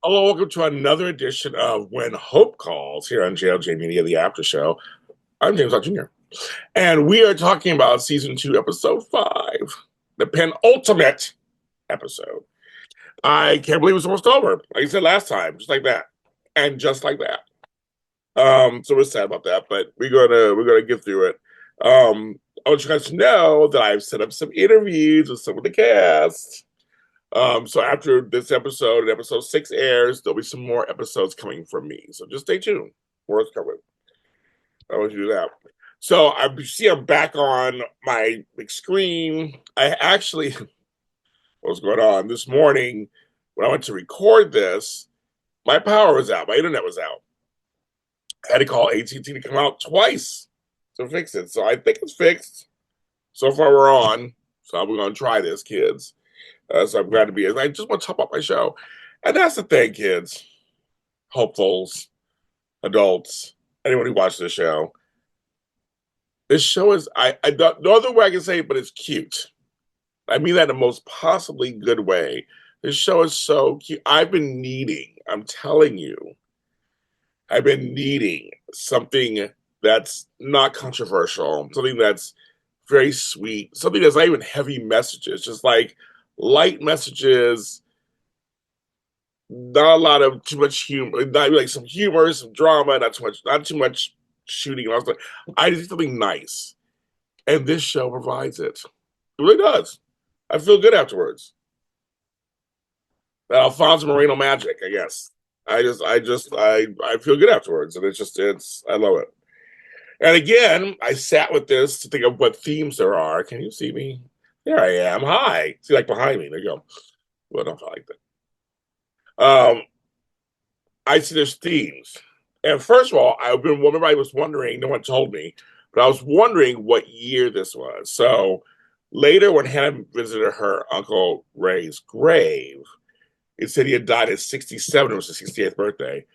Hello, welcome to another edition of When Hope Calls here on JLJ Media, the Aftershow. I'm James Lott Jr. And we are talking about season two, episode five, the penultimate episode. I can't believe it's almost over. Like I said last time, just like that. And just like that. So we're sad about that, but we're gonna get through it. I want you guys to know that I've set up some interviews with some of the cast. So after this episode and episode six airs, there'll be some more episodes coming from me. So just stay tuned. More is coming. I want you to do that. So I see I'm back on my big screen. I actually, what was going on this morning when I went to record this, my power was out, my internet was out. I had to call AT&T to come out twice to fix it. So I think it's fixed. So far we're on. So we're gonna try this, kids. So I'm glad to be here. I just want to talk about my show. And that's the thing, kids, hopefuls, adults, anyone who watches the show. This show is, I don't, no other way I can say it, but it's cute. I mean that in the most possibly good way. This show is so cute. I'm telling you, I've been needing something that's not controversial, something that's very sweet, something that's not even heavy messages, just like light messages, not a lot of too much humor, not like some humor, some drama, not too much shooting. I was like, I just need something nice, and this show provides it. It really does. I feel good afterwards. That Alfonso Moreno magic, I guess. I feel good afterwards, and I love it. And again, I sat with this to think of what themes there are. Can you see me? There I am. Hi. See, like behind me. There you go. Well, don't like that. I see there's themes. And first of all, everybody was wondering, no one told me, but I was wondering what year this was. So later, when Hannah visited her Uncle Ray's grave, it said he had died at 67, it was his 68th birthday,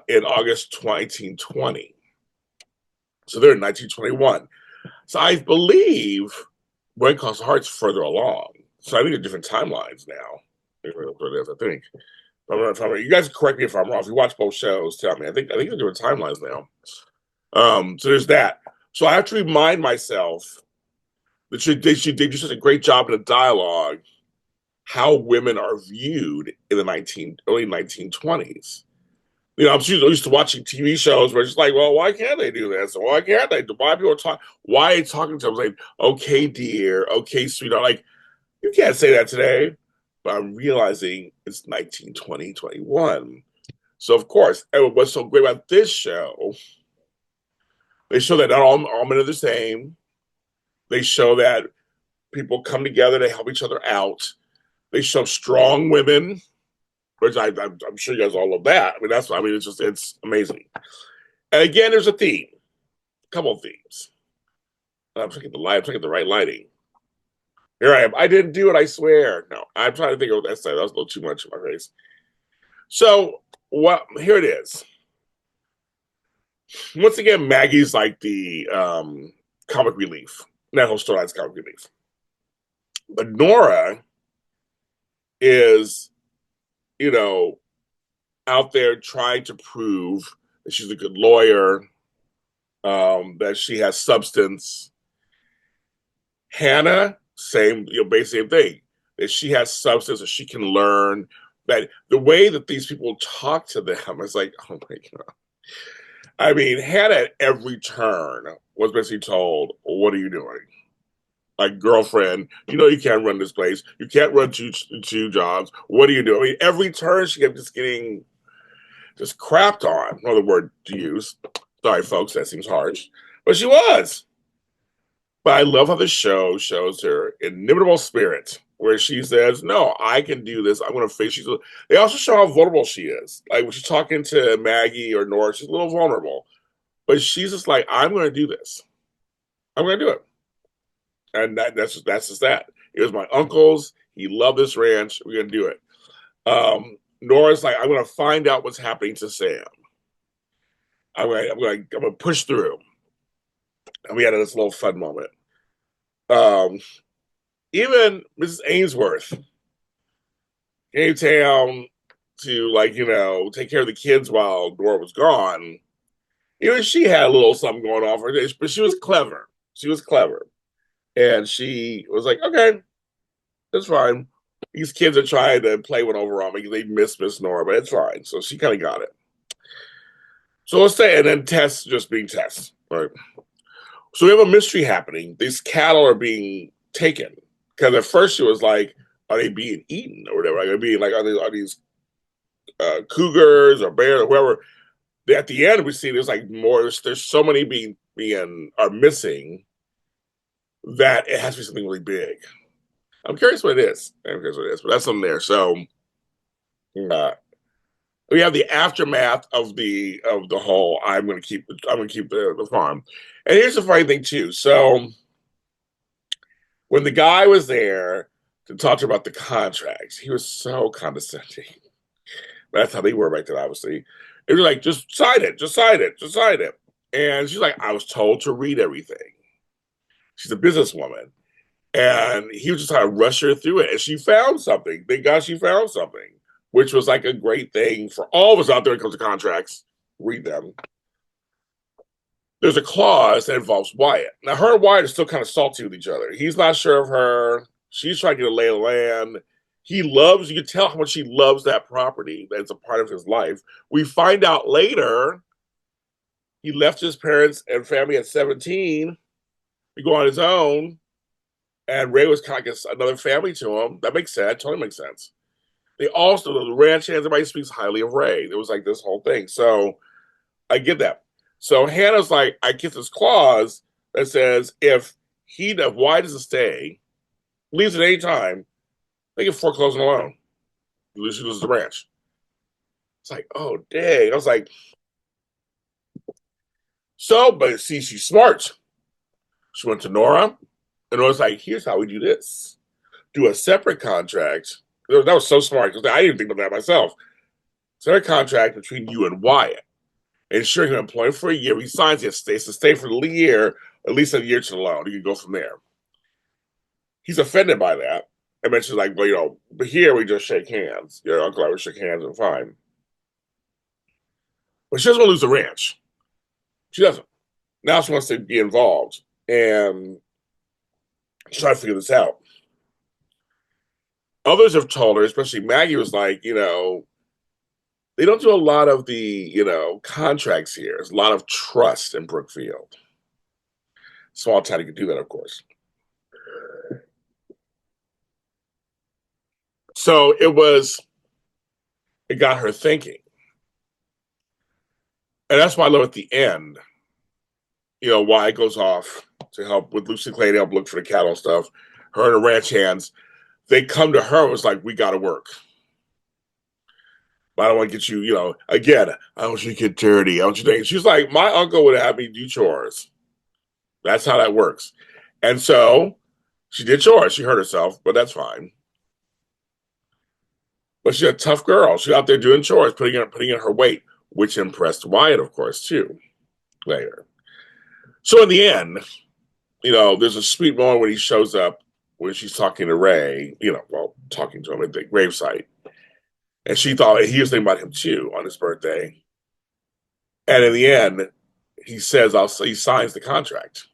in August 1920. So they're in 1921. So I believe When Calls Heart's further along. So I think they're different timelines now. I think. You guys correct me if I'm wrong. If you watch both shows, tell me. I think they're doing timelines now. So there's that. So I have to remind myself that they do such a great job in the dialogue how women are viewed in the early 1920s. You know, I'm used to watching TV shows where it's just like, well, why can't they do this? Why can't they? Why people talk? Why are they talking to them like, okay, dear, okay, sweetheart? Like, you can't say that today. But I'm realizing it's 1920, 21. So of course, and what's so great about this show, they show that not all men are the same. They show that people come together to help each other out. They show strong women, which I'm sure you guys all love that. It's amazing. And again, there's a theme, a couple of themes. I'm trying to get the light, I'm trying to get the right lighting. Here I am. I didn't do it, I swear. No, I'm trying to think of what that said. That was a little too much in my face. So, here it is. Once again, Maggie's like the comic relief. That whole storyline's comic relief. But Nora is, you know, out there trying to prove that she's a good lawyer, that she has substance. Hannah, basically same thing. That she has substance, that she can learn. That the way that these people talk to them is like, oh my god. I mean, Hannah at every turn was basically told, "What are you doing?" Like, girlfriend, you know you can't run this place. You can't run two jobs. What are you doing? I mean, every turn she kept just getting just crapped on. Another word to use. Sorry, folks, that seems harsh, but she was. But I love how the show shows her inimitable spirit, where she says, "No, I can do this. I'm going to face." They also show how vulnerable she is. Like when she's talking to Maggie or Nora, she's a little vulnerable, but she's just like, "I'm going to do this. I'm going to do it." And that's just that. It was my uncle's. He loved this ranch. We're going to do it. Nora's like, "I'm going to find out what's happening to Sam. I'm going to push through." And we had this little fun moment. Um, Even Mrs. Ainsworth came to town. to like, take care of the kids while Nora was gone. She had a little something going on for her, but she was clever. She was clever. And she was like, okay, that's fine. These kids are trying to play one over on me. They miss Nora, but it's fine. So she kind of got it. So let's say, and then Tess just being Tess, right? So we have a mystery happening. These cattle are being taken. Because at first she was like, are they being eaten or whatever? Like, are these cougars or bears or whoever? At the end, we see there's like more. There's so many being are missing that it has to be something really big. I'm curious what it is. I'm curious what it is, but that's something there. So uh, we have the aftermath of the whole. I'm gonna keep the farm. And here's the funny thing too. So when the guy was there to talk to her about the contracts, he was so condescending. That's how they were back then, obviously. It was like, just sign it, just sign it, just sign it. And she's like, I was told to read everything. She's a businesswoman. And he was just trying to rush her through it. And she found something. Thank God she found something, which was like a great thing for all of us out there when it comes to contracts. Read them. There's a clause that involves Wyatt. Now, her and Wyatt are still kind of salty with each other. He's not sure of her. She's trying to get a lay of the land. You can tell how much he loves that property. That's a part of his life. We find out later he left his parents and family at 17 to go on his own. And Ray was kind of another family to him. That makes sense. Totally makes sense. They also, the ranch hands, everybody speaks highly of Ray. It was like this whole thing. So I get that. So Hannah's like, I get this clause that says if Wyatt doesn't stay, leaves at any time, they can foreclose on the loan. She loses the ranch. It's like, oh, dang. I was like, so, but see, she's smart. She went to Nora, and Nora's like, here's how we do this. Do a separate contract. That was so smart, because I didn't think about that myself. Separate contract between you and Wyatt. Ensuring him employment for a year. He signs it, stays to stay for the year, at least a year to the loan. He can go from there. He's offended by that. And mentions like, well, but here we just shake hands. Your uncle and I would shake hands and fine. But she doesn't want to lose the ranch. She doesn't. Now she wants to be involved and try to figure this out. Others have told her, especially Maggie was like, they don't do a lot of the, contracts here. There's a lot of trust in Brookfield. Small town, you can do that, of course. So it got her thinking. And that's why I love at the end, why it goes off to help with Lucy Clay to help look for the cattle and stuff. Her and the ranch hands, they come to her and was like, we got to work. I don't want to get you, again, I don't want you to get dirty. I want you to think. She's like, my uncle would have me do chores. That's how that works. And so she did chores. She hurt herself, but that's fine. But she's a tough girl. She's out there doing chores, putting in her weight, which impressed Wyatt, of course, too, later. So in the end, there's a sweet moment when he shows up when she's talking to Ray, talking to him at the gravesite. And she thought he was thinking about him too on his birthday. And in the end, he says, he signs the contract.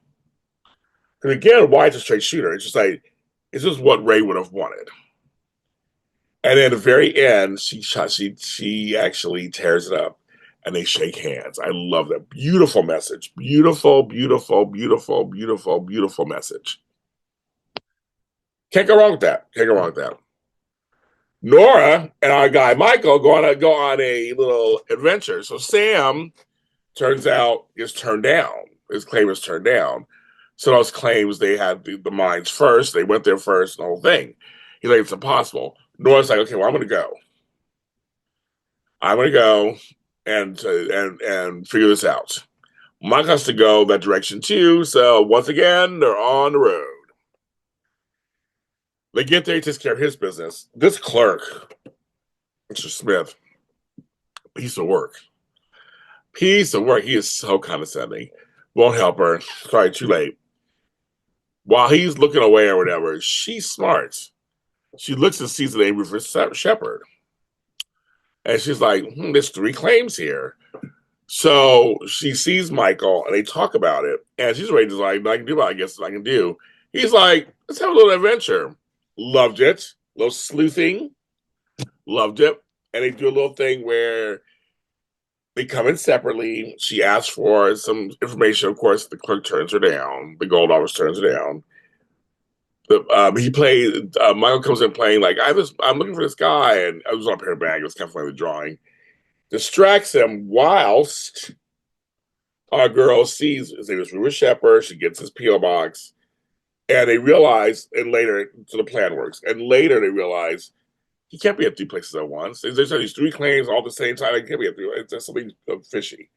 And again, Wyatt's a straight shooter. It's just like, it's just what Ray would have wanted. And then at the very end, she actually tears it up and they shake hands. I love that. Beautiful message. Beautiful, beautiful, beautiful, beautiful, beautiful message. Can't go wrong with that. Can't go wrong with that. Nora and our guy Michael go on a little adventure. So Sam turns out is turned down. His claim is turned down. So those claims they had the mines first. They went there first, the whole thing. He's like, it's impossible. Nora's like, okay, well, I'm going to go. I'm going to go and figure this out. Mike has to go that direction too. So once again, they're on the road. They get there, he takes care of his business. This clerk, Mr. Smith, piece of work. Piece of work. He is so condescending. Won't help her. Sorry, too late. While he's looking away or whatever, she's smart. She looks and sees the name Rufus Shepard. And she's like, there's 3 claims here. So she sees Michael and they talk about it. And she's ready to like, I can do what I guess I can do. He's like, let's have a little adventure. Loved it. A little sleuthing. Loved it. And they do a little thing where they come in separately. She asks for some information. Of course, the clerk turns her down. The gold office turns her down. He played. Michael comes in playing like I'm looking for this guy, and I was on a pair of bag. It was kind of funny the drawing. Distracts him whilst our girl sees his name is Ruby Shepard. She gets his PO box, and they realize, and later, so the plan works. And later they realize he can't be at 3 places at once. There's these 3 claims all at the same time. He can't be at 3. It's something fishy.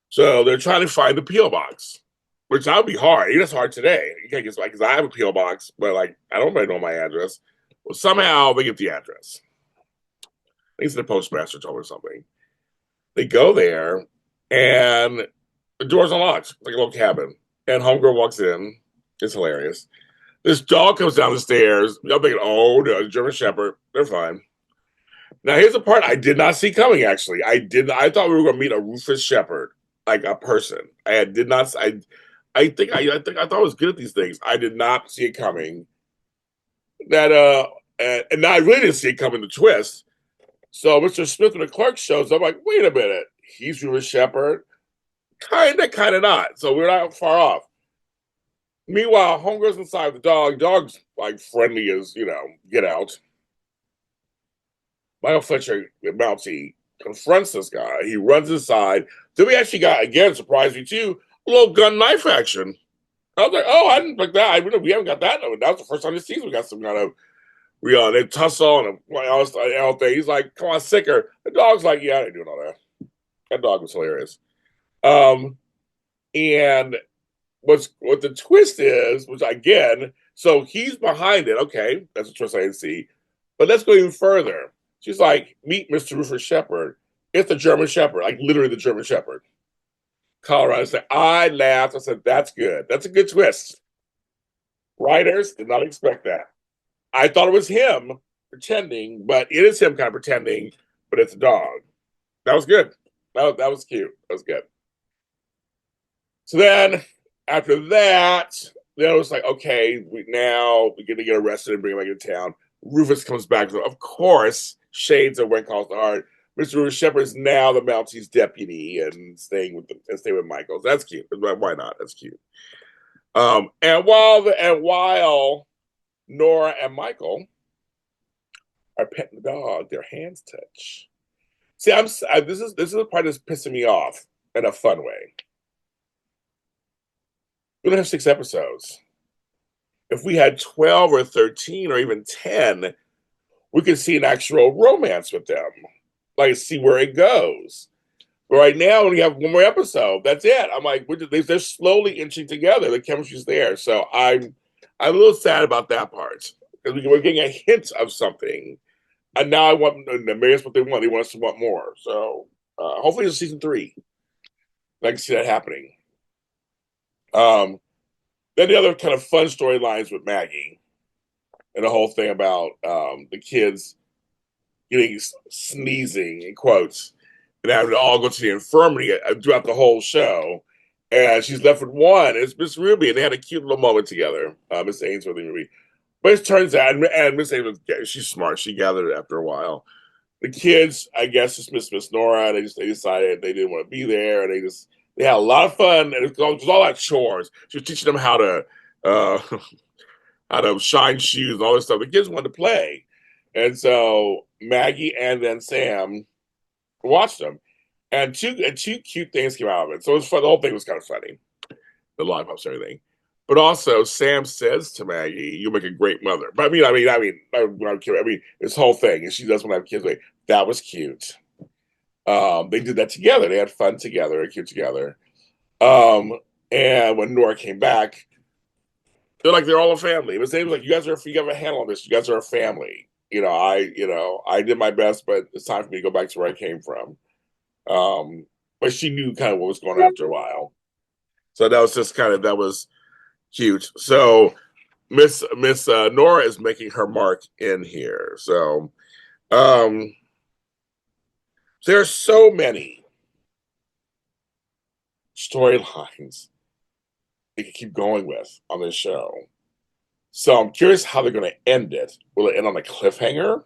So they're trying to find the PO box, which that would be hard. Even it's hard today. You can't get like because I have a PO box, but like I don't really know my address. Well, somehow they get the address. I think the postmaster told her something. They go there, and the door's unlocked, like a little cabin. And homegirl walks in. It's hilarious. This dog comes down the stairs. I'm thinking, oh, no, German Shepherd. They're fine. Now here's the part I did not see coming. Actually, I thought we were going to meet a Rufus Shepherd, like a person. I did not. I think I thought I was good at these things. I did not see it coming. That and I really didn't see it coming. The twist. So Mr. Smith and the clerk shows up. I'm like, wait a minute, he's Rufus Shepherd. Kind of not. So we're not far off. Meanwhile, homegirl's inside with the dog. Dog's like friendly as get out. Michael Fletcher, the Mountie, confronts this guy. He runs inside. Then we actually got, again, surprised me too, a little gun knife action. I was like, oh, I didn't like that. We haven't got that. That was the first time this season we got some kind of they tussle and all thing. He's like, come on, sicker. The dog's like, yeah, I ain't doing all that. That dog was hilarious. And what the twist is, which again, so he's behind it. Okay, that's a twist I didn't see. But let's go even further. She's like, meet Mr. Rufus Shepherd. It's the German Shepherd, like literally the German Shepherd. Colorado said, I laughed. I said, that's good. That's a good twist. Writers did not expect that. I thought it was him pretending, but it is him kind of pretending, but it's a dog. That was good. That was cute. That was good. So then after that, then it was like, okay, we get to get arrested and bring him back into town. Rufus comes back. Of course, shades of When Calls the Heart. Mr. Rufus Shepherd is now the Mountie's deputy and staying with Michael. That's cute. Why not? That's cute. And while Nora and Michael are petting the dog, their hands touch. See, this is the part that's pissing me off in a fun way. We don't have 6 episodes. If we had 12 or 13 or even 10, we could see an actual romance with them. Like, see where it goes. But right now, we have 1 more episode. That's it. I'm like, they're slowly inching together. The chemistry's there. So I'm a little sad about that part. Because we're getting a hint of something. And now maybe that's what they want. They want us to want more. So hopefully it's season 3. I can see that happening. Then the other kind of fun storylines with Maggie and the whole thing about the kids getting sneezing in quotes and having to all go to the infirmary throughout the whole show. And she's left with one. It's Miss Ruby, and they had a cute little moment together, Miss Ainsworth and Ruby. But it turns out, and Miss Ainsworth, she's smart. She gathered it after a while. The kids, I guess, just Miss Nora. They decided they didn't want to be there, and they had a lot of fun, and it was all like chores. She was teaching them how to shine shoes and all this stuff. The kids wanted to play, and so Maggie and then Sam watched them, and two cute things came out of it. So it was fun. The whole thing was kind of funny, the lollipops and everything. But also, Sam says to Maggie, "You make a great mother." But I mean, this whole thing, and she doesn't want to have kids. That was cute. They did that together. They had fun together, cute together. And when Nora came back, they're all a family. It was like, you have a handle on this. You guys are a family. I did my best, but it's time for me to go back to where I came from. But she knew kind of what was going on after a while. So that was that was cute. So Miss Nora is making her mark in here. So, There's so many storylines they can keep going with on this show. So I'm curious how they're going to end it. Will it end on a cliffhanger?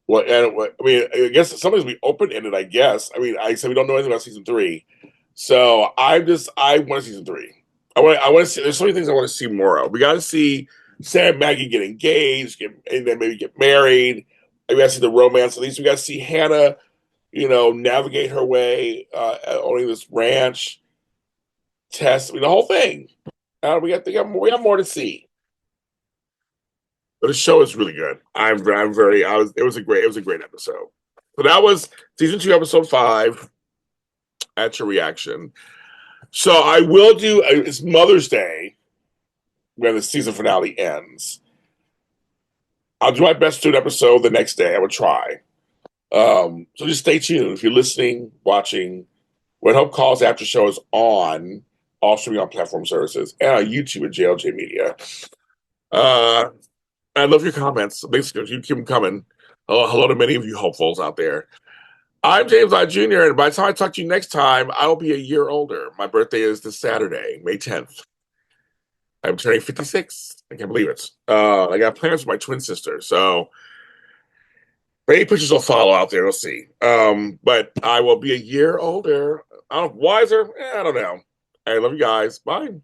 Well, and I mean, I guess sometimes we open ended. I guess. I mean, I said we don't know anything about season three, so I want season three. I want to see. There's so many things I want to see more of. We got to see Sam and Maggie get engaged, and then maybe get married. We got to see the romance. At least we got to see Hannah, navigate her way, owning this ranch. Test. I mean, the whole thing. We got more to see. But the show is really good. I'm very I was it was a great episode. So that was season two, episode five. At your reaction. So I will do it's Mother's Day when the season finale ends. I'll do my best to do an episode the next day. I would try. So just stay tuned. If you're listening, watching, When Hope Calls After Show is on all streaming on platform services and on YouTube at JLJ Media. I love your comments. Basically, you keep them coming. Hello to many of you hopefuls out there. I'm James Lott Jr., and by the time I talk to you next time, I will be a year older. My birthday is this Saturday, May 10th. I'm turning 56. I can't believe it. I got plans with my twin sister, so many pictures will follow out there. We'll see. But I will be a year older. Wiser? I don't know. I love you guys. Bye.